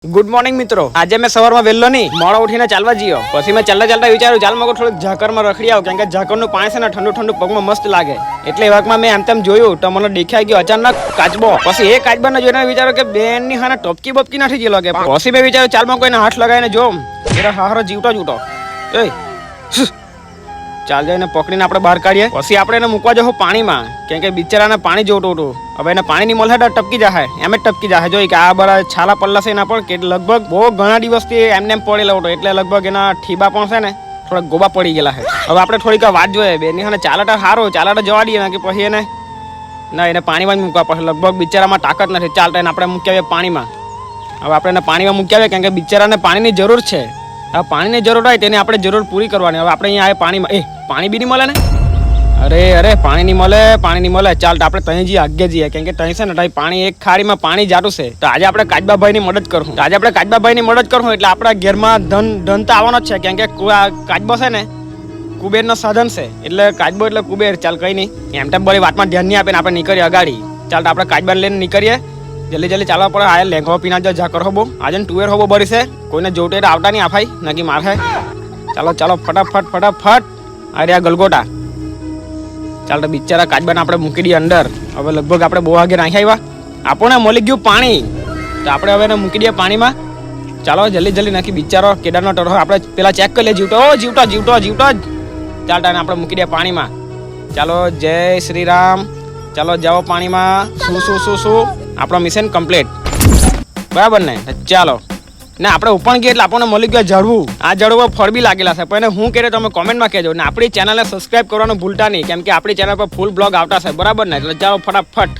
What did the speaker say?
Good morning મિત્રો, આજે મેં સવારમાં વહેલો નહીં મોડો ઉઠીને ચાલવા ગયો. પછી મેં ચાલતા વિચાર્યું ચાલ મગો થોડુંક ઝાકરમાં રખડી આવું, કેમ કે ઝાકરનું પાણી છે ને ઠંડુ ઠંડુ પગમાં મસ્ત લાગે. એટલે એ વખતમાં મેં તેમ જોયું તો મને દેખાઈ ગયો અચાનક કાચબો. પછી એ કાચબાને જોઈને વિચાર્યું કે બેન ની હાને ટપકી બપકી નથી ગયેલો કે. પછી મેં વિચાર્યું ચાલ કોઈને હાથ લગાવીને જોમ એનો હારો જીવતો જૂટો ચાલ જઈને પકડીને આપણે બહાર કાઢીએ. પછી આપણે એને મૂકવા જવું પાણીમાં, કેમ કે બિચારાને પાણી જોતું હતું. હવે એને પાણી ની મળે તો ટપકી જાય, એમ જ ટપકી જાય. જોઈ કે આ બધા છાલા પલ્લા છે એના પર કે લગભગ બહુ ઘણા દિવસથી એમને એમ પડેલો હતો, એટલે લગભગ એના ઠીબા પણ છે ને થોડા ગોબા પડી ગયેલા છે. હવે આપણે થોડીક વાત જોઈએ બેની હાને ચાલતા સારું ચાલતા જવા દઈએ કે પછી એને ના એને પાણીમાં જ મૂકવા પડે. લગભગ બિચારામાં તાકાત નથી ચાલતા, એને આપણે મૂકી આવીએ પાણીમાં. હવે આપણે એને પાણીમાં મૂકી આવીએ કેમ કે બિચારાને પાણીની જરૂર છે. હવે પાણીની જરૂર હોય તેને આપણે જરૂર પૂરી કરવાની. હવે આપણે અહીંયા આવે પાણીમાં પાણી બી નહીં મળે ને, અરે પાણી નહીં મળે. ચાલ તો આપણે ત્યાં જઈએ, આગે જઈએ, કેમ કે ત્યાં છે ને પાણી એક ખાડીમાં પાણી જાતું છે. તો આજે આપણે કાચબાભાઈની મદદ કરશું. એટલે આપણા ઘરમાં ધન તો આવવાનો જ છે, કેમ કે કાચબો છે ને કુબેરનો સાધન છે. એટલે કાચબો એટલે કુબેર. ચાલ કઈ નહીં, એમ તેમ બધી વાતમાં ધ્યાન નહીં આપે ને આપણે નીકળીએ અગાડી. ચાલ તો આપણે કાચબાને લઈને નીકળીએ, જલ્દી ચાલવા પડે. આ લેંઘો પીના જો ઝાકર હોબો આજે ટુવેર હોબો બરી છે, કોઈને જોટે આવતા નહીં આફાઈ નકી મારે. ચાલો ફટાફટ અરે આ ગલગોટા. ચાલ તો બિચારા કાચબાને આપણે મૂકી દઈએ અંદર. હવે લગભગ આપણે બહુ આગે નાખી આવ્યા, આપણને મળી ગયું પાણી. તો આપણે હવે એને મૂકી દઈએ પાણીમાં. ચાલો જલ્દી નાખી. બિચારો કેદારનો ટરો આપણે પેલા ચેક કરી લઈએ. જીવતો જ. ચાલ તાને આપણે મૂકી દઈએ પાણીમાં. ચાલો જય શ્રી રામ. ચાલો જાઓ પાણીમાં. શું આપણો મિશન કમ્પ્લીટ, બરાબર ને? ચાલો ને આપણે ઉપર ગયા એટલે આપણને મળી ગયા ઝાડવું. આ ઝાડવા ફળ બી લાગેલા છે, પણ હું કહે તમે કોમેન્ટમાં કહેજો. ને આપણી ચેનલને સબસ્ક્રાઇબ કરવાનું ભૂલતા નહીં, કેમ કે આપણી ચેનલ પર ફૂલ બ્લોગ આવતા છે, બરાબર ને? એટલે ચાલો ફટાફટ